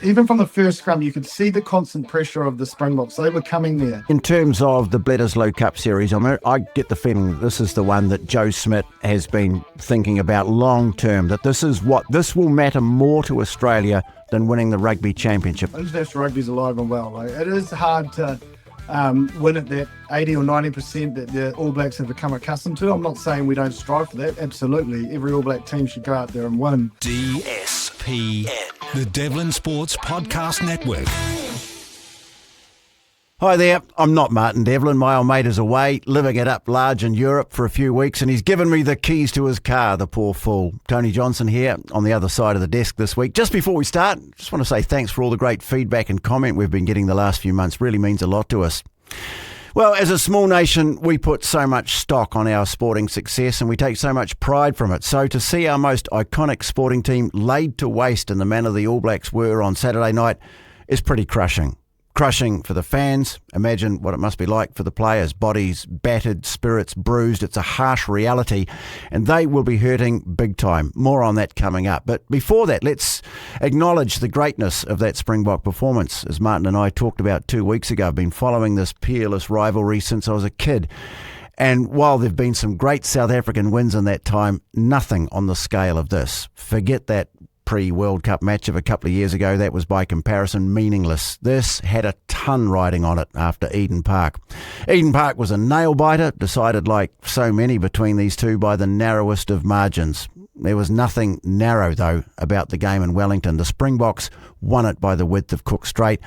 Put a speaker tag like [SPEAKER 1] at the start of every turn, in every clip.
[SPEAKER 1] Even from the first scrum, you could see the constant pressure of the Springboks. They were coming there.
[SPEAKER 2] In terms of the Bledisloe Cup series, I get the feeling that this is the one that Joe Schmidt has been thinking about long term, that this will matter more to Australia than winning the Rugby Championship.
[SPEAKER 1] International rugby's alive and well. It is hard to win at that 80 or 90% that the All Blacks have become accustomed to. I'm not saying we don't strive for that. Absolutely. Every All Black team should go out there and win.
[SPEAKER 3] DSPN, the Devlin Sports Podcast Network.
[SPEAKER 2] Hi there, I'm not Martin Devlin. My old mate is away, living it up large in Europe for a few weeks, and he's given me the keys to his car, the poor fool. Tony Johnson here on the other side of the desk this week. Just before we start, just want to say thanks for all the great feedback and comment we've been getting the last few months. Really means a lot to us. Well, as a small nation, we put so much stock on our sporting success and we take so much pride from it. So to see our most iconic sporting team laid to waste in the manner the All Blacks were on Saturday night is pretty crushing. Crushing for the fans. Imagine what it must be like for the players. Bodies battered, spirits bruised. It's a harsh reality, and they will be hurting big time. More on that coming up. But before that, let's acknowledge the greatness of that Springbok performance. As Martin and I talked about 2 weeks ago, I've been following this peerless rivalry since I was a kid. And while there have been some great South African wins in that time, nothing on the scale of this. Forget that pre-World Cup match of a couple of years ago. That was by comparison meaningless. This had a ton riding on it after Eden Park. Eden Park was a nail-biter, decided like so many between these two by the narrowest of margins. There was nothing narrow, though, about the game in Wellington. The Springboks won it by the width of Cook Strait,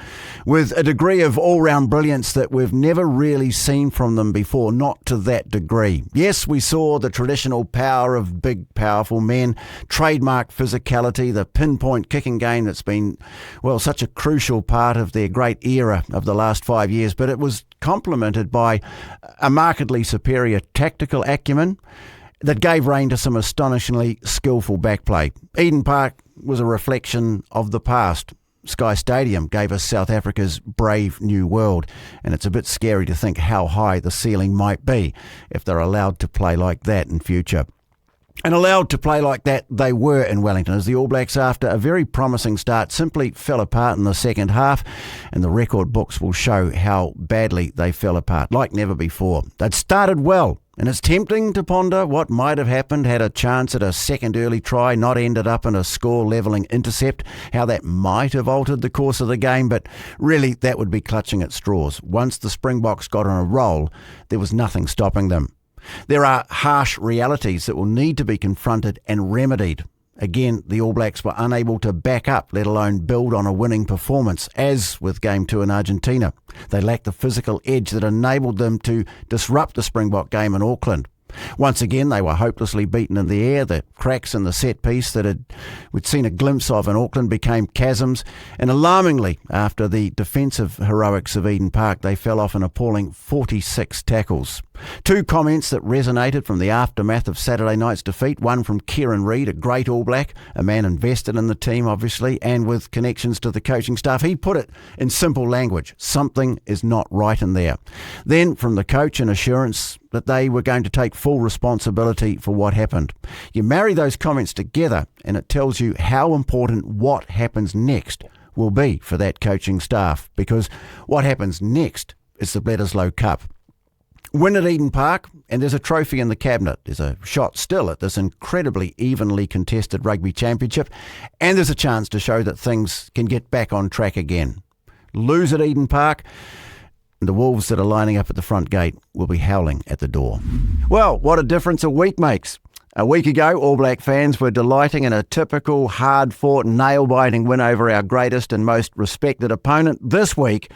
[SPEAKER 2] with a degree of all-round brilliance that we've never really seen from them before, not to that degree. Yes, we saw the traditional power of big, powerful men, trademark physicality, the pinpoint kicking game that's been, well, such a crucial part of their great era of the last 5 years, but it was complemented by a markedly superior tactical acumen that gave rein to some astonishingly skillful backplay. Eden Park was a reflection of the past. Sky Stadium gave us South Africa's brave new world, and it's a bit scary to think how high the ceiling might be if they're allowed to play like that in future. And allowed to play like that they were in Wellington, as the All Blacks, after a very promising start, simply fell apart in the second half, and the record books will show how badly they fell apart, like never before. They'd started well, and it's tempting to ponder what might have happened had a chance at a second early try not ended up in a score-levelling intercept, how that might have altered the course of the game, but really that would be clutching at straws. Once the Springboks got on a roll, there was nothing stopping them. There are harsh realities that will need to be confronted and remedied. Again, the All Blacks were unable to back up, let alone build on a winning performance, as with Game 2 in Argentina. They lacked the physical edge that enabled them to disrupt the Springbok game in Auckland. Once again, they were hopelessly beaten in the air. The cracks in the set piece that we'd seen a glimpse of in Auckland became chasms. And alarmingly, after the defensive heroics of Eden Park, they fell off an appalling 46 tackles. Two comments that resonated from the aftermath of Saturday night's defeat. One from Kieran Reid, a great All Black, a man invested in the team, obviously, and with connections to the coaching staff. He put it in simple language: something is not right in there. Then from the coach, an assurance that they were going to take full responsibility for what happened. You marry those comments together and it tells you how important what happens next will be for that coaching staff, because what happens next is the Bledisloe Cup. Win at Eden Park, and there's a trophy in the cabinet. There's a shot still at this incredibly evenly contested rugby championship, and there's a chance to show that things can get back on track again. Lose at Eden Park, and the Wolves that are lining up at the front gate will be howling at the door. Well, what a difference a week makes. A week ago, All Black fans were delighting in a typical hard-fought, nail-biting win over our greatest and most respected opponent. This week,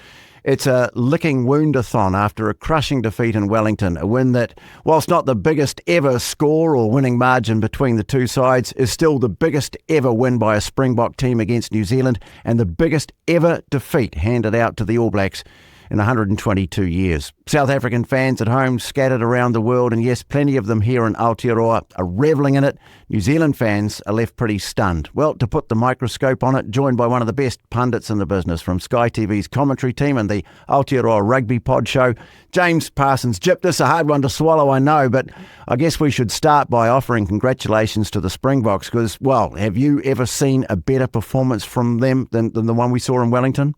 [SPEAKER 2] it's a licking woundathon after a crushing defeat in Wellington, a win that, whilst not the biggest ever score or winning margin between the two sides, is still the biggest ever win by a Springbok team against New Zealand and the biggest ever defeat handed out to the All Blacks in 122 years. South African fans at home scattered around the world, and yes, plenty of them here in Aotearoa are revelling in it. New Zealand fans are left pretty stunned. Well, to put the microscope on it, joined by one of the best pundits in the business from Sky TV's commentary team and the Aotearoa Rugby Pod Show, James Parsons. Jip, this is a hard one to swallow, I know, but I guess we should start by offering congratulations to the Springboks because, well, have you ever seen a better performance from them than the one we saw in Wellington?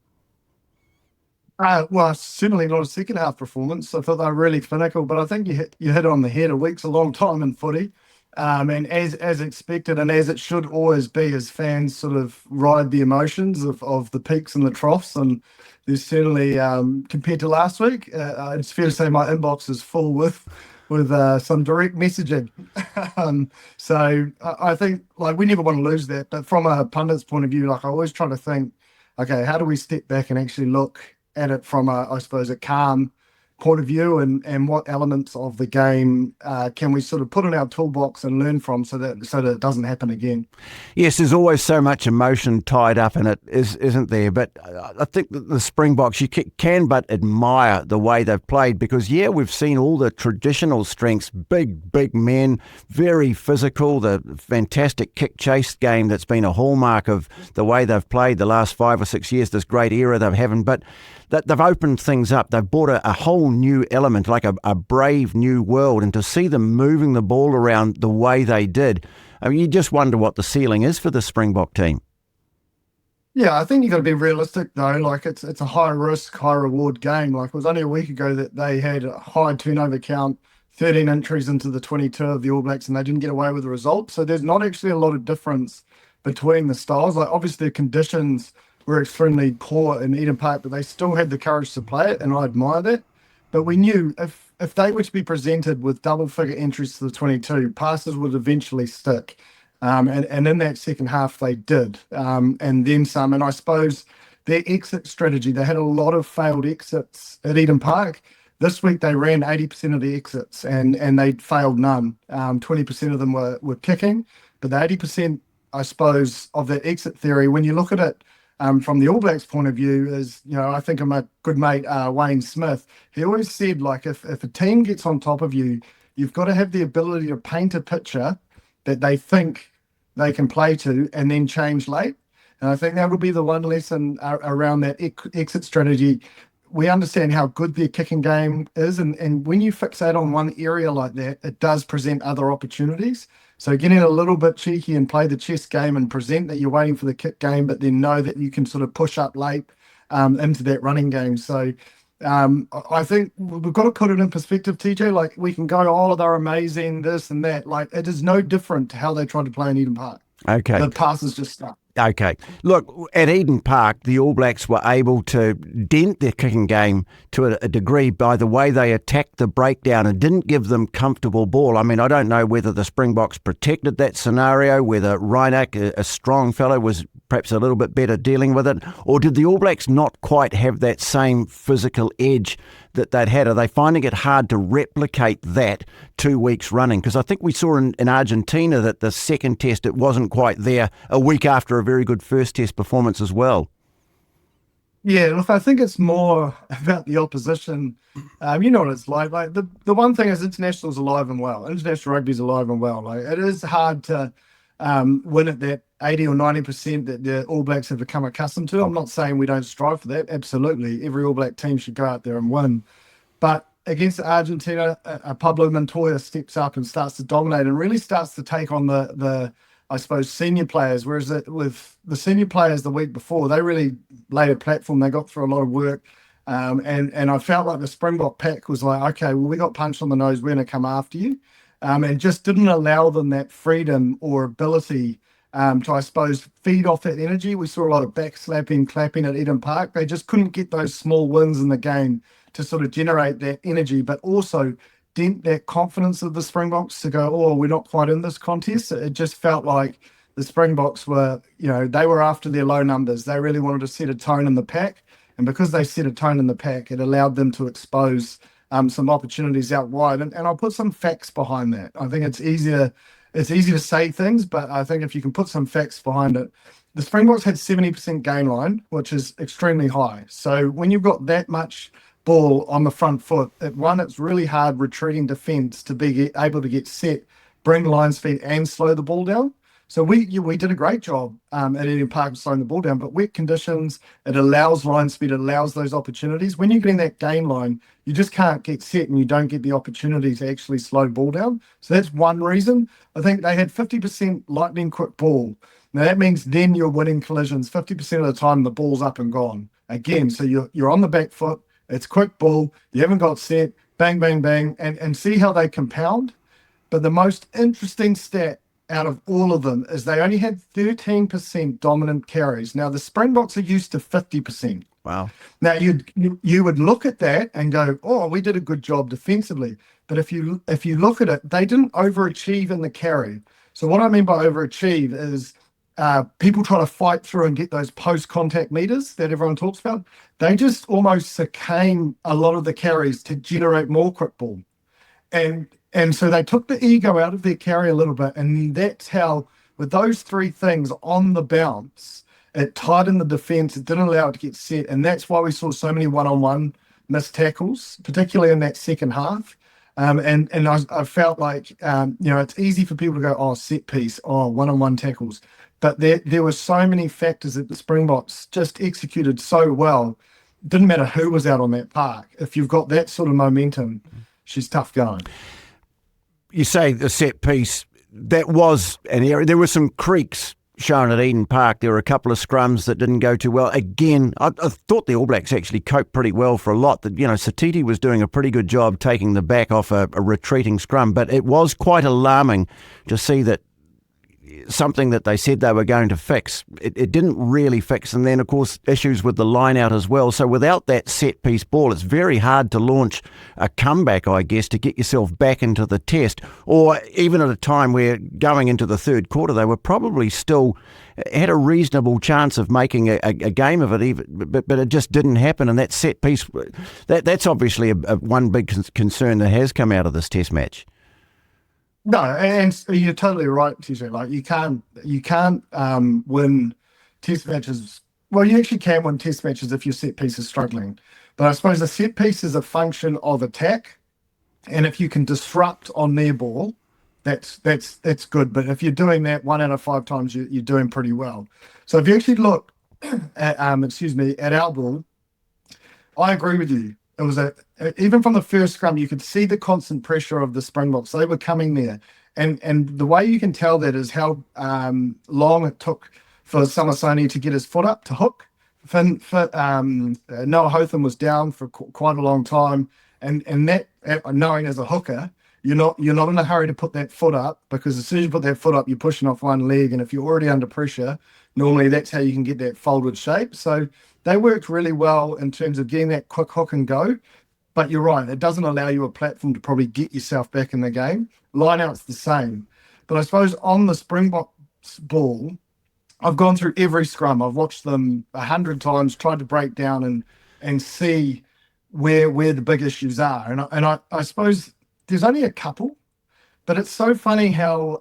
[SPEAKER 1] Well, certainly not a second half performance. I thought they were really clinical, but I think you hit on the head. A week's a long time in footy. And as expected, and as it should always be, as fans sort of ride the emotions of the peaks and the troughs. And there's certainly, compared to last week, it's fair to say my inbox is full with some direct messaging. So I think we never want to lose that. But from a pundit's point of view, I always try to think, okay, how do we step back and actually look at it from a calm point of view, and what elements of the game can we sort of put in our toolbox and learn from so that it doesn't happen again.
[SPEAKER 2] Yes, there's always so much emotion tied up in it, isn't there? But I think that the Springboks, you can but admire the way they've played because, yeah, we've seen all the traditional strengths, big men, very physical, the fantastic kick-chase game that's been a hallmark of the way they've played the last 5 or 6 years, this great era they've having, but that they've opened things up. They've brought a whole new element, like a brave new world, and to see them moving the ball around the way they did, I mean, you just wonder what the ceiling is for the Springbok team.
[SPEAKER 1] Yeah, I think you've got to be realistic though. It's a high risk, high reward game. It was only a week ago that they had a high turnover count, 13 entries into the 22 of the All Blacks, and they didn't get away with the result. So there's not actually a lot of difference between the styles. Obviously the conditions were extremely poor in Eden Park, but they still had the courage to play it, and I admire that. But we knew if they were to be presented with double-figure entries to the 22, passes would eventually stick. And in that second half, they did, and then some. And I suppose their exit strategy, they had a lot of failed exits at Eden Park. This week, they ran 80% of the exits, and they failed none. 20% of them were kicking, but the 80%, I suppose, of that exit theory, when you look at it, from the All Blacks point of view, is, I think of my good mate Wayne Smith. He always said, if a team gets on top of you, you've got to have the ability to paint a picture that they think they can play to and then change late. And I think that would be the one lesson around that exit strategy. We understand how good their kicking game is, and when you fixate on one area like that, it does present other opportunities. So getting a little bit cheeky and play the chess game and present that you're waiting for the kick game, but then know that you can sort of push up late into that running game. So I think we've got to put it in perspective, TJ. We can go, oh, they're amazing, this and that. It is no different to how they tried to play in Eden Park.
[SPEAKER 2] Okay.
[SPEAKER 1] The passes just stuck.
[SPEAKER 2] Okay. Look, at Eden Park, the All Blacks were able to dent their kicking game to a degree by the way they attacked the breakdown and didn't give them comfortable ball. I mean, I don't know whether the Springboks protected that scenario, whether Reinach, a strong fellow, was perhaps a little bit better dealing with it, or did the All Blacks not quite have that same physical edge that they'd had? Are they finding it hard to replicate that 2 weeks running? Because I think we saw in Argentina that the second test, it wasn't quite there a week after a very good first test performance as well.
[SPEAKER 1] Yeah, look, I think it's more about the opposition. You know what it's like. The one thing is international's alive and well. International rugby's alive and well. It is hard to win at that 80 or 90% that the All Blacks have become accustomed to. I'm not saying we don't strive for that. Absolutely. Every All Black team should go out there and win. But against Argentina, Pablo Montoya steps up and starts to dominate and really starts to take on the I suppose, senior players, whereas with the senior players the week before, they really laid a platform. They got through a lot of work. And I felt like the Springbok pack was like, okay, well, we got punched on the nose. We're going to come after you. And just didn't allow them that freedom or ability to, I suppose, feed off that energy. We saw a lot of backslapping, clapping at Eden Park. They just couldn't get those small wins in the game to sort of generate that energy, but also dent that confidence of the Springboks to go, oh, we're not quite in this contest. It just felt like the Springboks were, they were after their low numbers. They really wanted to set a tone in the pack. And because they set a tone in the pack, it allowed them to expose some opportunities out wide. And I'll put some facts behind that. I think it's easy to say things, but I think if you can put some facts behind it, the Springboks had 70% gain line, which is extremely high. So when you've got that much ball on the front foot, it's really hard retreating defence to be able to get set, bring line speed and slow the ball down. So we did a great job at Eden Park slowing the ball down, but wet conditions, it allows line speed, it allows those opportunities. When you're getting that gain line, you just can't get set and you don't get the opportunity to actually slow the ball down. So that's one reason. I think they had 50% lightning quick ball. Now that means then you're winning collisions 50% of the time, the ball's up and gone. Again, so you're on the back foot, it's quick ball, you haven't got set, bang, bang, bang, and see how they compound. But the most interesting stat out of all of them is they only had 13% dominant carries. Now the Springboks are used to 50%.
[SPEAKER 2] Wow.
[SPEAKER 1] Now you would look at that and go, oh, we did a good job defensively. But if you look at it, they didn't overachieve in the carry. So what I mean by overachieve is people try to fight through and get those post-contact meters that everyone talks about. They just almost succumb a lot of the carries to generate more quick ball. And so they took the ego out of their carry a little bit, and that's how, with those three things on the bounce, it tightened the defence, it didn't allow it to get set, and that's why we saw so many one-on-one missed tackles, particularly in that second half. And I felt like, it's easy for people to go, oh, set piece, oh, one-on-one tackles. But there were so many factors that the Springboks just executed so well. Didn't matter who was out on that park. If you've got that sort of momentum, she's tough going.
[SPEAKER 2] You say the set piece, that was an area. There were some creaks shown at Eden Park. There were a couple of scrums that didn't go too well. Again, I thought the All Blacks actually coped pretty well for a lot. That Satiti was doing a pretty good job taking the back off a retreating scrum, but it was quite alarming to see that something that they said they were going to fix, it didn't really fix. And then, of course, issues with the line-out as well. So without that set-piece ball, it's very hard to launch a comeback, I guess, to get yourself back into the test. Or even at a time where going into the third quarter, they were probably still had a reasonable chance of making a game of it, but it just didn't happen. And that set-piece, that's obviously one big concern that has come out of this test match.
[SPEAKER 1] No, and you're totally right, TJ. Like you can't win test matches. Well, you actually can win test matches if your set piece is struggling. But I suppose the set piece is a function of attack, and if you can disrupt on their ball, that's good. But if you're doing that 1 out of 5 times, you're doing pretty well. So if you actually look at at our ball, I agree with you. It was even from the first scrum, you could see the constant pressure of the Springboks. They were coming there. And the way you can tell that is how long it took for Samasoni to get his foot up to hook. Noah Hotham was down for quite a long time. And that, knowing as a hooker, you're not in a hurry to put that foot up, because as soon as you put that foot up, you're pushing off one leg. And if you're already under pressure, normally that's how you can get that folded shape. So they worked really well in terms of getting that quick hook and go. But you're right, it doesn't allow you a platform to probably get yourself back in the game. Lineout's the same. But I suppose on the Springboks ball, I've gone through every scrum. I've watched them 100 times, tried to break down and see where the big issues are. And I suppose there's only a couple, but it's so funny how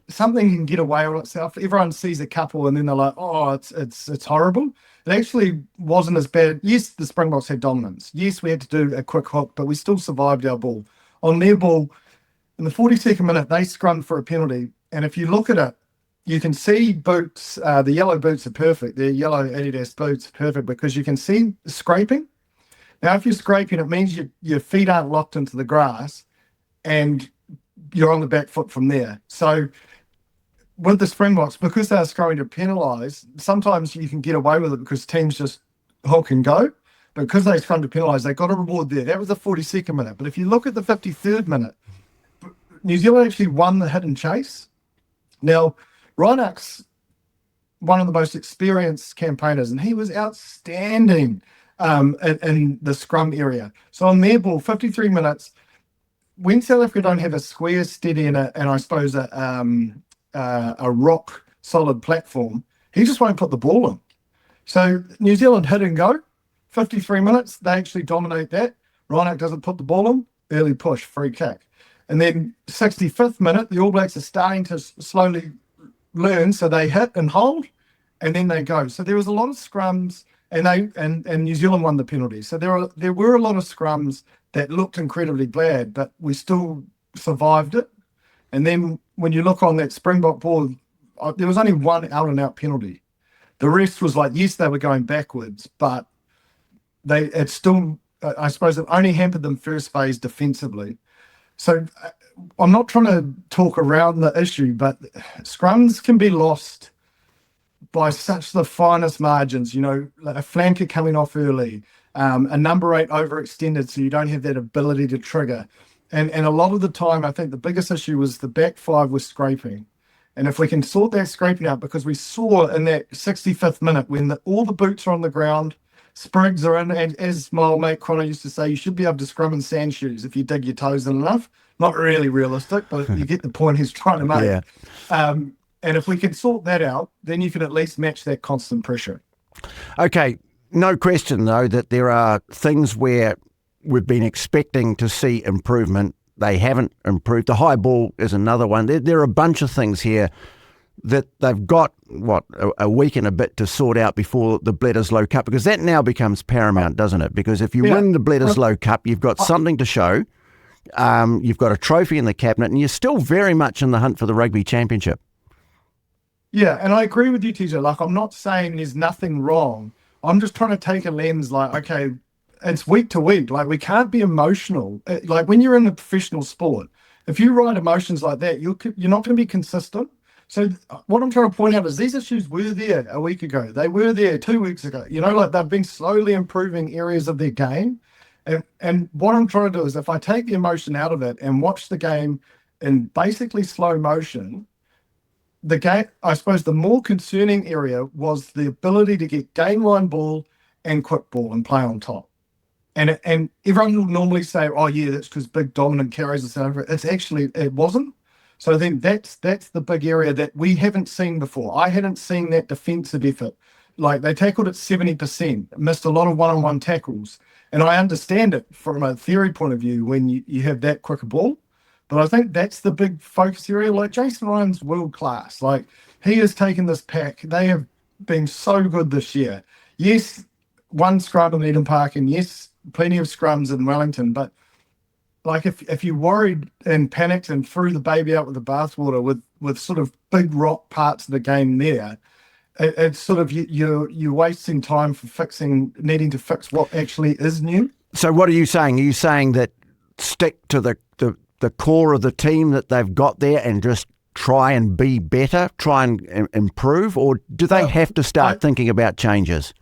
[SPEAKER 1] something can get away with itself. Everyone sees a couple and then they're like, oh, it's horrible. It actually wasn't as bad. Yes, the Springboks had dominance. Yes, we had to do a quick hook, but we still survived our ball. On their ball, in the 42nd minute, they scrummed for a penalty. And if you look at it, you can see boots, the yellow boots are perfect. The yellow Adidas boots are perfect because you can see scraping. Now, if you're scraping, it means your feet aren't locked into the grass and you're on the back foot from there. So with the Springboks, because they're going to penalise, sometimes you can get away with it because teams just hook and go. But because they're trying to penalise, they got a reward there. That was the 42nd minute. But if you look at the 53rd minute, New Zealand actually won the hit and chase. Now, Reinach's one of the most experienced campaigners, and he was outstanding in the scrum area. So on their ball, 53 minutes, when South Africa don't have a square steady and I suppose a rock solid platform, he just won't put the ball in. So New Zealand hit and go, 53 minutes, they actually dominate that. Reinach doesn't put the ball in, early push, free kick. And then 65th minute, the All Blacks are starting to slowly learn, so they hit and hold, and then they go. So there was a lot of scrums, and New Zealand won the penalty. So there were a lot of scrums that looked incredibly bad, but we still survived it. And then when you look on that Springbok board, there was only one out-and-out penalty. The rest was like, yes, they were going backwards, but it still, I suppose, it only hampered them first phase defensively. So I'm not trying to talk around the issue, but scrums can be lost by such the finest margins, like a flanker coming off early, a number 8 overextended, so you don't have that ability to trigger. And a lot of the time, I think the biggest issue was the back 5 was scraping. And if we can sort that scraping out, because we saw in that 65th minute when all the boots are on the ground, sprigs are in, and as my old mate Connor used to say, you should be able to scrum in sand shoes if you dig your toes in enough. Not really realistic, but you get the point he's trying to make. Yeah. And if we can sort that out, then you can at least match that constant pressure.
[SPEAKER 2] Okay, no question, though, that there are things where we've been expecting to see improvement. They haven't improved. The high ball is another one. There are a bunch of things here that they've got, a week and a bit to sort out before the Bledisloe Cup, because that now becomes paramount, doesn't it? Because if you win the Bledisloe Cup, you've got something to show. You've got a trophy in the cabinet, and you're still very much in the hunt for the Rugby Championship.
[SPEAKER 1] Yeah, and I agree with you, TJ. Like, I'm not saying there's nothing wrong. I'm just trying to take a lens like, okay, it's week to week. Like, we can't be emotional. Like, when you're in a professional sport, if you ride emotions like that, you're not going to be consistent. So what I'm trying to point out is these issues were there a week ago. They were there 2 weeks ago. Like, they've been slowly improving areas of their game. And what I'm trying to do is, if I take the emotion out of it and watch the game in basically slow motion, the game, I suppose the more concerning area was the ability to get game line ball and quick ball and play on top. And everyone will normally say, oh yeah, that's because big dominant carries us over. It wasn't. So I think that's the big area that we haven't seen before. I hadn't seen that defensive effort. Like, they tackled at 70%, missed a lot of one-on-one tackles. And I understand it from a theory point of view when you have that quicker ball. But I think that's the big focus area. Like, Jason Ryan's world class. Like, he has taken this pack. They have been so good this year. Yes, one scrum in Eden Park, and yes, plenty of scrums in Wellington. But like, if you worried and panicked and threw the baby out with the bathwater with sort of big rock parts of the game there, it's sort of you're wasting time for needing to fix what actually is new.
[SPEAKER 2] So what are you saying? Are you saying that stick to the core of the team that they've got there and just try and be better, try and improve, or do they have to start thinking about changes?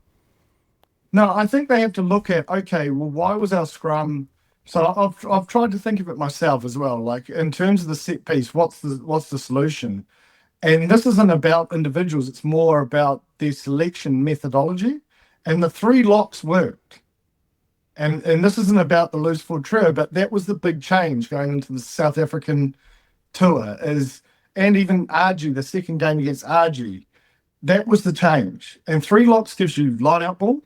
[SPEAKER 1] No, I think they have to look at, okay, well, why was our scrum? So I've tried to think of it myself as well. Like, in terms of the set piece, what's the solution? And this isn't about individuals; it's more about their selection methodology. And the 3 locks worked. And this isn't about the loose forward trio, but that was the big change going into the South African tour. And even RG, the second game against RG, that was the change. And 3 locks gives you line-out ball,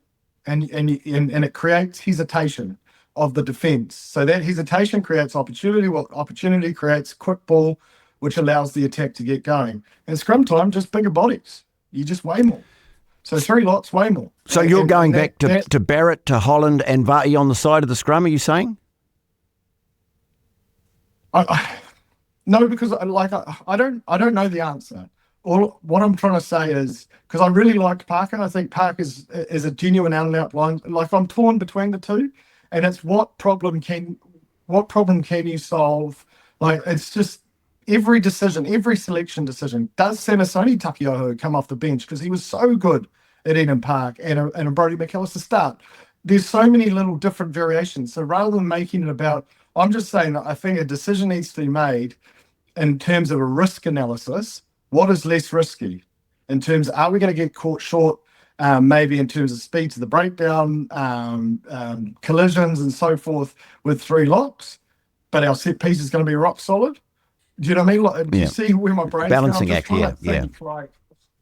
[SPEAKER 1] and it creates hesitation of the defence. So that hesitation creates opportunity. Well, opportunity creates quick ball, which allows the attack to get going. And scrum time, just bigger bodies. You just weigh more. So 3 lots, way more.
[SPEAKER 2] So you're going back to Barrett, to Holland and Vati on the side of the scrum, are you saying?
[SPEAKER 1] No, because I don't know the answer. What I'm trying to say is, because I really liked Parker, I think Parker is a genuine out-and-out line. Like, I'm torn between the two, and it's what problem can you solve? Like, it's just every selection decision. Does Samasoni Takiaho come off the bench because he was so good at Eden Park and a Brodie McAllister start? There's so many little different variations. So rather than making it about, I'm just saying that I think a decision needs to be made in terms of a risk analysis. What is less risky? In terms of, are we going to get caught short, maybe in terms of speed to the breakdown, collisions and so forth with 3 locks, but our set piece is going to be rock solid? Do you know what I mean? Like, do you see where my brain's
[SPEAKER 2] balancing act here? Yeah.
[SPEAKER 1] Like,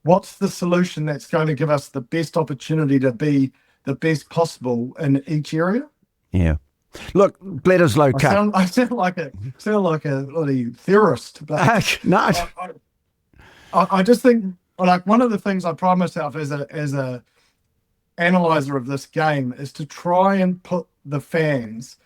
[SPEAKER 1] what's the solution that's going to give us the best opportunity to be the best possible in each area?
[SPEAKER 2] Yeah. Look, Bledisloe Cup.
[SPEAKER 1] I sound like a bloody theorist. But
[SPEAKER 2] no.
[SPEAKER 1] I just think, like, one of the things I pride myself as a analyzer of this game is to try and put the fans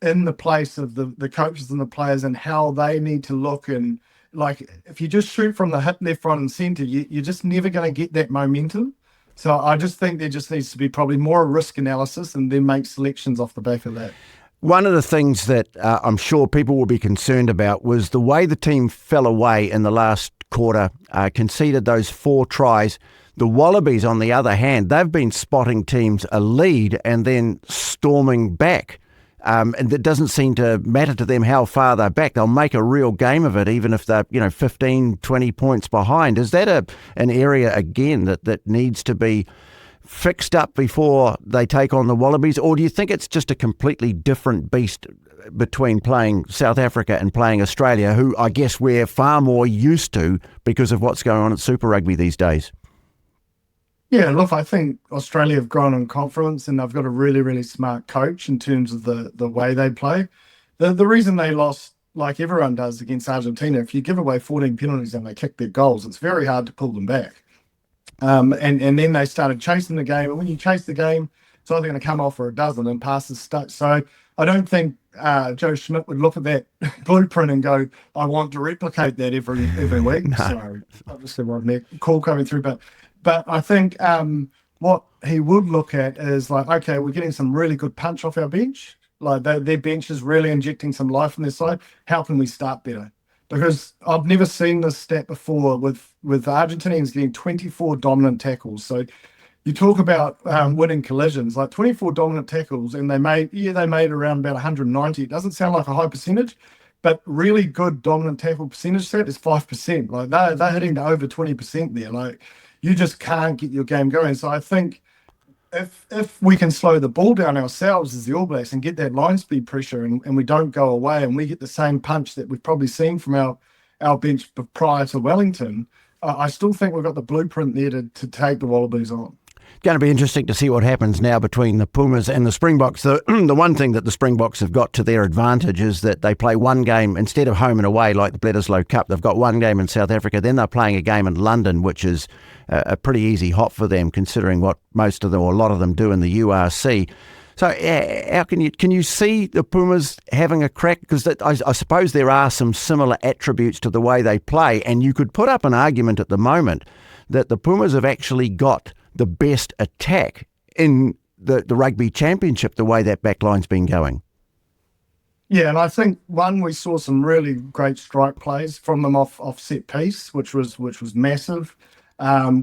[SPEAKER 1] in the place of the coaches and the players and how they need to look. And like, if you just shoot from the hip, left, right, and centre, you're just never going to get that momentum. So I just think there just needs to be probably more risk analysis and then make selections off the back of that.
[SPEAKER 2] One of the things that I'm sure people will be concerned about was the way the team fell away in the last quarter, conceded those 4 tries. The Wallabies, on the other hand, they've been spotting teams a lead and then storming back. And it doesn't seem to matter to them how far they're back. They'll make a real game of it, even if they're 15, 20 points behind. Is that an area, again, that needs to be fixed up before they take on the Wallabies? Or do you think it's just a completely different beast between playing South Africa and playing Australia, who I guess we're far more used to because of what's going on at Super Rugby these days?
[SPEAKER 1] Yeah, look, I think Australia have grown in confidence and they've got a really, really smart coach in terms of the way they play. The reason they lost, like everyone does, against Argentina, if you give away 14 penalties and they kick their goals, it's very hard to pull them back. And then they started chasing the game. And when you chase the game, it's either going to come off or it doesn't, and passes stuck. So I don't think Joe Schmidt would look at that blueprint and go, I want to replicate that every week.
[SPEAKER 2] No.
[SPEAKER 1] Sorry, obviously one there call coming through, but I think what he would look at is like, okay, we're getting some really good punch off our bench. Like their bench is really injecting some life in their side. How can we start better? Because I've never seen this stat before with the Argentinians getting 24 dominant tackles. So you talk about winning collisions, like 24 dominant tackles, and they made around about 190. It doesn't sound like a high percentage, but really good dominant tackle percentage set is 5%. Like they're hitting to over 20% there. Like you just can't get your game going. So I think if we can slow the ball down ourselves as the All Blacks and get that line speed pressure and we don't go away and we get the same punch that we've probably seen from our bench prior to Wellington, I still think we've got the blueprint there to take the Wallabies on.
[SPEAKER 2] Going to be interesting to see what happens now between the Pumas and the Springboks. The one thing that the Springboks have got to their advantage is that they play one game instead of home and away like the Bledisloe Cup. They've got one game in South Africa, then they're playing a game in London, which is a pretty easy hop for them considering what most of them or a lot of them do in the URC. So how can you see the Pumas having a crack? Because I suppose there are some similar attributes to the way they play, and you could put up an argument at the moment that the Pumas have actually got the best attack in the Rugby Championship, the way that backline's been going.
[SPEAKER 1] Yeah, and I think, we saw some really great strike plays from them off set piece, which was massive,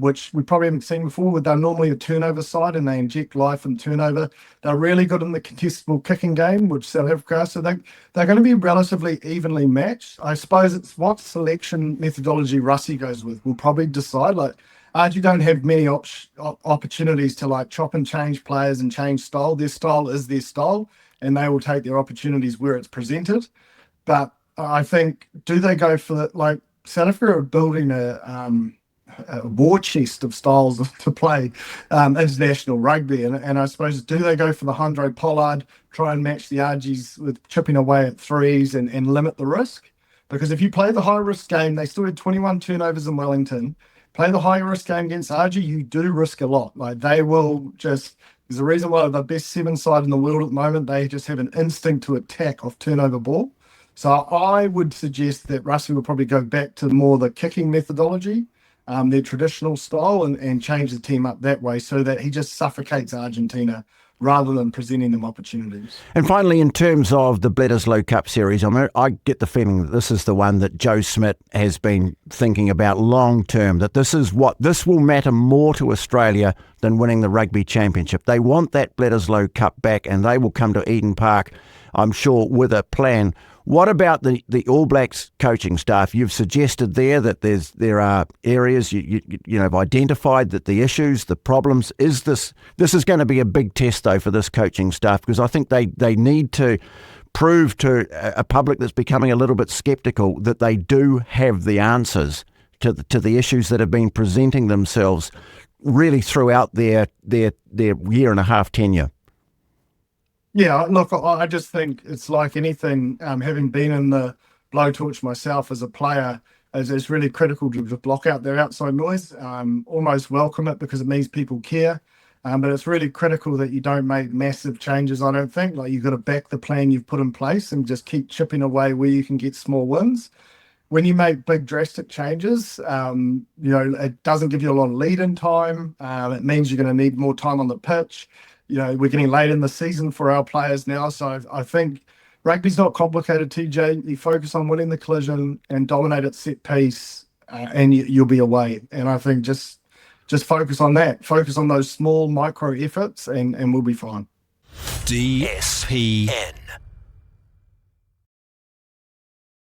[SPEAKER 1] which we probably haven't seen before. They're normally a turnover side and they inject life and turnover. They're really good in the contestable kicking game, which South Africa, so they're going to be relatively evenly matched. I suppose it's what selection methodology Russie goes with will probably decide. Like, you don't have many opportunities to like chop and change players and change style. Their style is their style, and they will take their opportunities where it's presented. But I think, do they go for like South Africa are building a war chest of styles to play international rugby, and I suppose, do they go for the Handré Pollard, try and match the RGs with chipping away at threes and limit the risk? Because if you play the high risk game, they still had 21 turnovers in Wellington. Play the high risk game against RG, you do risk a lot. Like they will just, there's a reason why they're the best 7 side in the world at the moment. They just have an instinct to attack off turnover ball. So I would suggest that Russie will probably go back to more the kicking methodology, their traditional style, and change the team up that way so that he just suffocates Argentina rather than presenting them opportunities.
[SPEAKER 2] And finally, in terms of the Bledisloe Cup series, I get the feeling that this is the one that Joe Schmidt has been thinking about long term, that this will matter more to Australia than winning the Rugby Championship. They want that Bledisloe Cup back, and they will come to Eden Park, I'm sure, with a plan. What about the All Blacks coaching staff? You've suggested there that there are areas you have identified that the issues, the problems. This is going to be a big test though for this coaching staff, because I think they need to prove to a public that's becoming a little bit sceptical that they do have the answers to the issues that have been presenting themselves really throughout their year and a half tenure.
[SPEAKER 1] Yeah, look, I just think it's like anything, having been in the blowtorch myself as a player, It's really critical to block out their outside noise. Almost welcome it because it means people care. But it's really critical that you don't make massive changes, I don't think. Like, you've got to back the plan you've put in place and just keep chipping away where you can get small wins. When you make big drastic changes, it doesn't give you a lot of lead-in time. It means you're going to need more time on the pitch. We're getting late in the season for our players now. So I think rugby's not complicated, TJ. You focus on winning the collision and dominate at set piece, and you'll be away. And I think just focus on that. Focus on those small micro efforts, and we'll be fine.
[SPEAKER 3] DSPN.